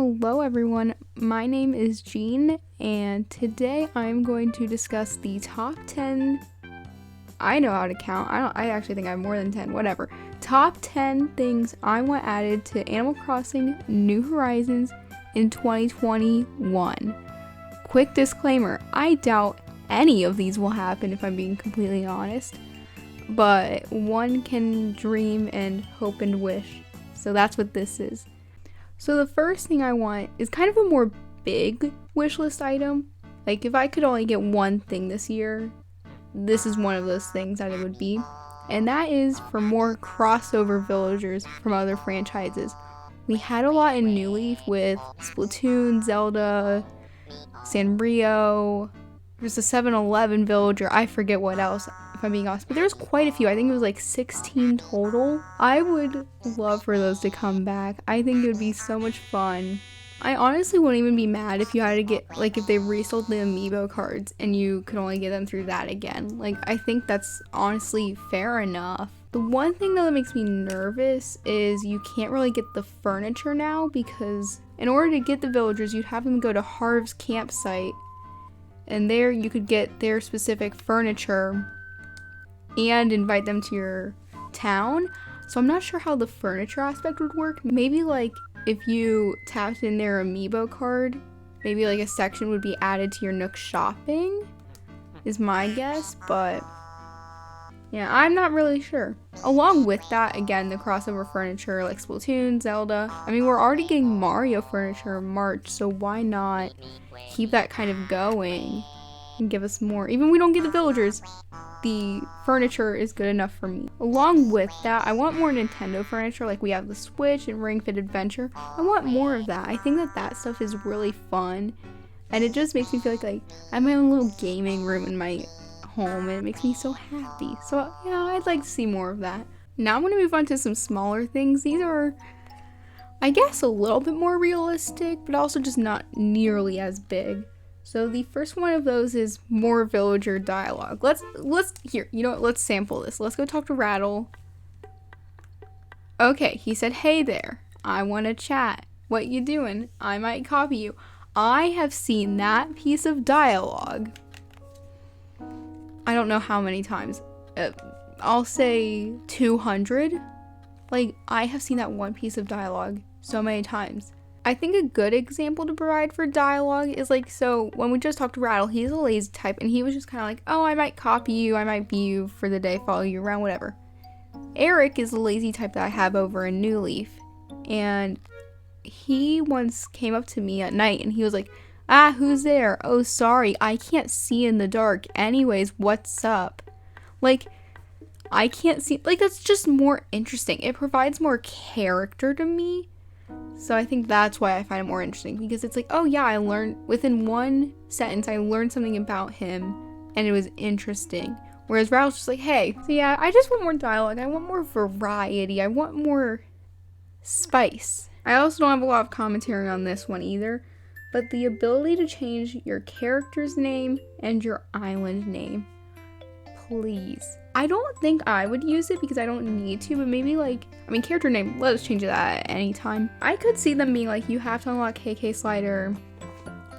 Hello everyone, my name is Jean, and today I'm going to discuss the top 10, I know how to count, I actually think I have more than 10, whatever, top 10 things I want added to Animal Crossing New Horizons in 2021. Quick disclaimer, I doubt any of these will happen if I'm being completely honest, but one can dream and hope and wish, so that's what this is. So the first thing I want is kind of a more big wish list item. Like if I could only get one thing this year, this is one of those things that it would be. And that is for more crossover villagers from other franchises. We had a lot in New Leaf with Splatoon, Zelda, Sanrio. There's a 7-Eleven villager. I forget what else, if I'm being honest, but there's quite a few. I think it was like 16 total. I would love for those to come back. I think it would be so much fun. I honestly wouldn't even be mad if you had to get, like, if they resold the amiibo cards and you could only get them through that again. Like, I think that's honestly fair enough. The one thing though that makes me nervous is you can't really get the furniture now, because in order to get the villagers, you'd have them go to Harv's campsite, and there you could get their specific furniture and invite them to your town. So I'm not sure how the furniture aspect would work. Maybe like if you tapped in their amiibo card, maybe like a section would be added to your Nook shopping is my guess, but yeah, I'm not really sure. Along with that, again, the crossover furniture like Splatoon, Zelda. I mean, we're already getting Mario furniture in March, so why not keep that kind of going and give us more? Even if we don't get the villagers, the furniture is good enough for me. Along with that, I want more Nintendo furniture, like we have the Switch and Ring Fit Adventure. I want more of that. I think that stuff is really fun, and it just makes me feel like I have my own little gaming room in my home, and it makes me so happy. So yeah, I'd like to see more of that. Now I'm going to move on to some smaller things. These are, I guess, a little bit more realistic, but also just not nearly as big. So the first one of those is more villager dialogue. Let's here, you know what, let's sample this. Let's go talk to Rattle. Okay, he said, "Hey there, I want to chat. What you doing? I might copy you." I have seen that piece of dialogue I don't know how many times. I'll say 200. Like, I have seen that one piece of dialogue so many times. I think a good example to provide for dialogue is like, so when we just talked to Rattle, he's a lazy type, and he was just kind of like, "Oh, I might copy you, I might be you for the day, follow you around, whatever." Eric is the lazy type that I have over in New Leaf, and he once came up to me at night and he was like, "Ah, who's there? Oh, sorry, I can't see in the dark. Anyways, what's up?" Like, I can't see, like, that's just more interesting. It provides more character to me. So I think that's why I find it more interesting, because it's like, oh yeah, I learned, within one sentence, I learned something about him, and it was interesting. Whereas Rattle's just like, "Hey." So yeah, I just want more dialogue. I want more variety. I want more spice. I also don't have a lot of commentary on this one either, but the ability to change your character's name and your island name. Please. I don't think I would use it because I don't need to, but maybe like, I mean, character name, let us change that at any time. I could see them being like, you have to unlock KK Slider,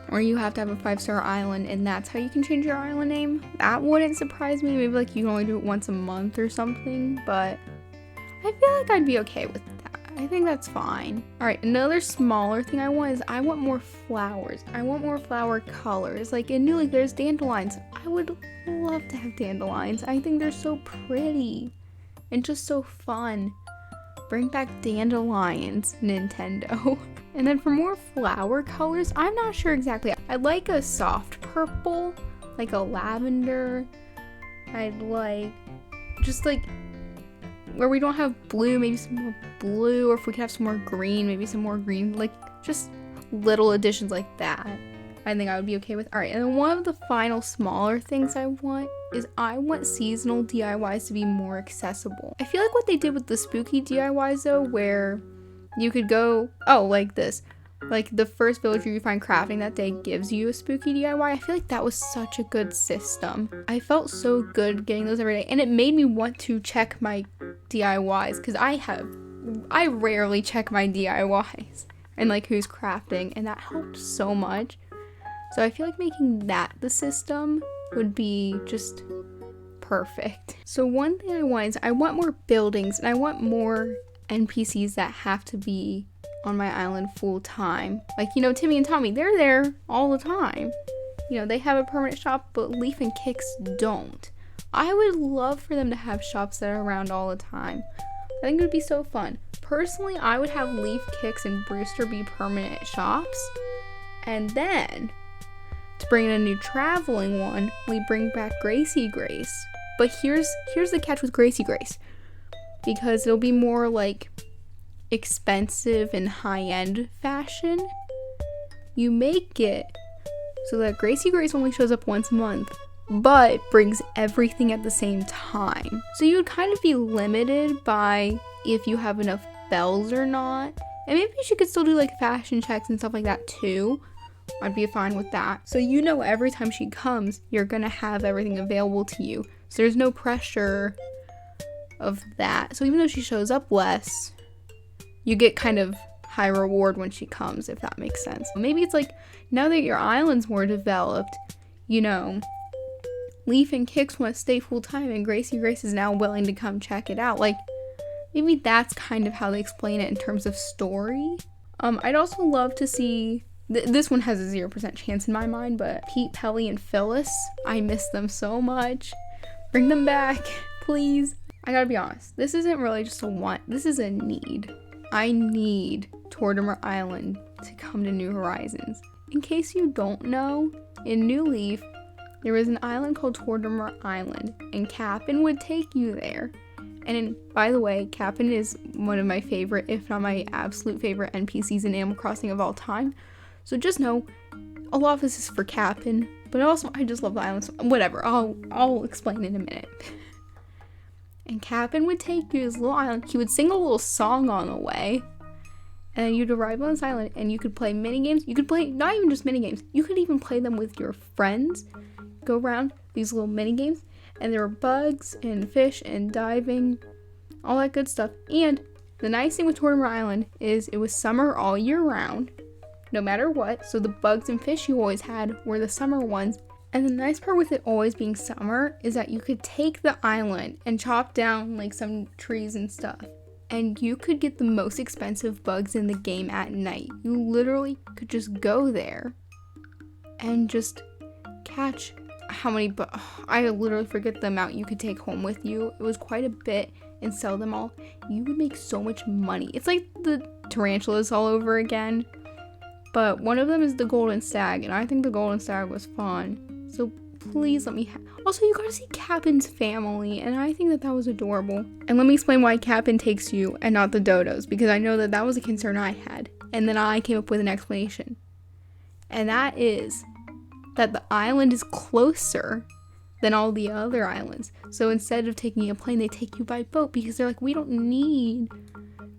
or you have to have a 5-star island, and that's how you can change your island name. That wouldn't surprise me. Maybe like you can only do it once a month or something, but I feel like I'd be okay with that. I think that's fine. Alright, another smaller thing I want is I want more flowers. I want more flower colors. Like in New Leaf, there's dandelions. I would love to have dandelions. I think they're so pretty and just so fun. Bring back dandelions, Nintendo. And then for more flower colors, I'm not sure exactly. I'd like a soft purple, like a lavender. I'd like, just like, where we don't have blue, maybe some more blue, or if we could have some more green, maybe some more green, like just little additions like that. I think I would be okay with. Alright, and then one of the final smaller things I want is I want seasonal DIYs to be more accessible. I feel like what they did with the spooky DIYs though, where you could go, oh, like this. Like the first villager you find crafting that day gives you a spooky DIY. I feel like that was such a good system. I felt so good getting those every day, and it made me want to check my DIYs, because I rarely check my DIYs. and like who's crafting, and that helped so much. So I feel like making that the system would be just perfect. So one thing I want is I want more buildings, and I want more NPCs that have to be on my island full time. Like, you know, Timmy and Tommy, they're there all the time. You know, they have a permanent shop, but Leaf and Kix don't. I would love for them to have shops that are around all the time. I think it would be so fun. Personally, I would have Leaf, Kix, and Brewster be permanent shops. And then, to bring in a new traveling one, we bring back Gracie Grace. But here's the catch with Gracie Grace. Because it'll be more like expensive and high-end fashion. You make it so that Gracie Grace only shows up once a month, but brings everything at the same time. So you would kind of be limited by if you have enough bells or not. And maybe she could still do like fashion checks and stuff like that too. I'd be fine with that. So you know every time she comes, you're gonna have everything available to you. So there's no pressure of that. So even though she shows up less, you get kind of high reward when she comes, if that makes sense. Maybe it's like, now that your island's more developed, you know, Leaf and Kix want to stay full time and Gracie Grace is now willing to come check it out. Like, maybe that's kind of how they explain it in terms of story. I'd also love to see, this one has a 0% chance in my mind, but Pete, Pelly, and Phyllis, I miss them so much. Bring them back, please. I gotta be honest, this isn't really just a want, this is a need. I need Tortimer Island to come to New Horizons. In case you don't know, in New Leaf, there was an island called Tortimer Island, and Cap'n would take you there. And by the way, Cap'n is one of my favorite, if not my absolute favorite NPCs in Animal Crossing of all time. So just know, a lot of this is for Cap'n, but also I just love the island. So whatever, I'll explain in a minute. And Cap'n would take you to his little island. He would sing a little song on the way. And then you'd arrive on this island and you could play mini games. You could play, not even just mini games, you could even play them with your friends. Go around these little mini games. And there were bugs and fish and diving, all that good stuff. And the nice thing with Tortimer Island is it was summer all year round, no matter what. So the bugs and fish you always had were the summer ones. And the nice part with it always being summer is that you could take the island and chop down like some trees and stuff. And you could get the most expensive bugs in the game at night. You literally could just go there and just catch how many I literally forget the amount you could take home with you. It was quite a bit, and sell them all. You would make so much money. It's like the tarantulas all over again. But one of them is the golden stag, and I think the golden stag was fun. So please let me also, you got to see Cap'n's family, and I think that was adorable. And let me explain why Cap'n takes you and not the dodos, because I know that was a concern I had. And then I came up with an explanation. And that is that the island is closer than all the other islands. So instead of taking a plane, they take you by boat, because they're like, we don't need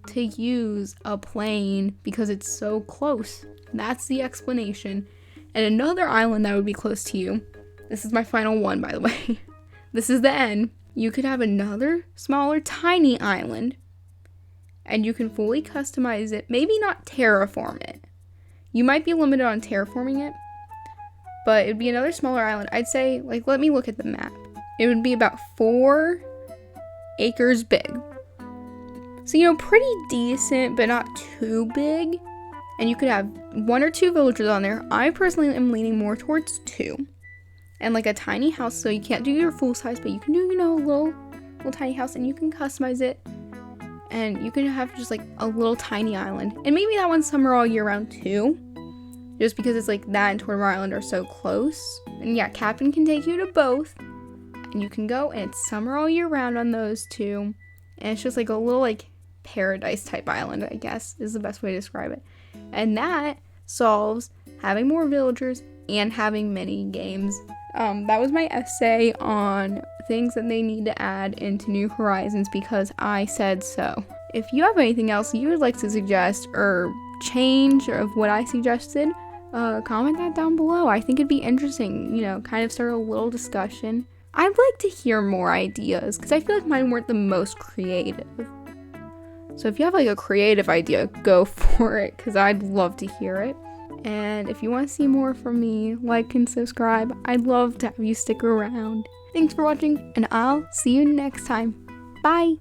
to use a plane because it's so close. That's the explanation. And another island that would be close to you, this is my final one, by the way. This is the end. You could have another smaller, tiny island, and you can fully customize it. Maybe not terraform it. You might be limited on terraforming it, but it'd be another smaller island. I'd say, like, let me look at the map. It would be about 4 acres big. So, you know, pretty decent, but not too big. And you could have 1 or 2 villagers on there. I personally am leaning more towards 2. And like a tiny house, so you can't do your full size, but you can do, you know, a little tiny house, and you can customize it. And you can have just like a little tiny island. And maybe that one's summer all year round too. Just because it's like that and Tortimer Island are so close. And yeah, Cap'n can take you to both. And you can go, and it's summer all year round on those two. And it's just like a little like paradise type island, I guess, is the best way to describe it. And that solves having more villagers and having mini games. That was my essay on things that they need to add into New Horizons because I said so. If you have anything else you would like to suggest or change of what I suggested, comment that down below. I think it'd be interesting, you know, kind of start a little discussion. I'd like to hear more ideas because I feel like mine weren't the most creative. So if you have like a creative idea, go for it, because I'd love to hear it. And if you want to see more from me, like and subscribe. I'd love to have you stick around. Thanks for watching, and I'll see you next time. Bye!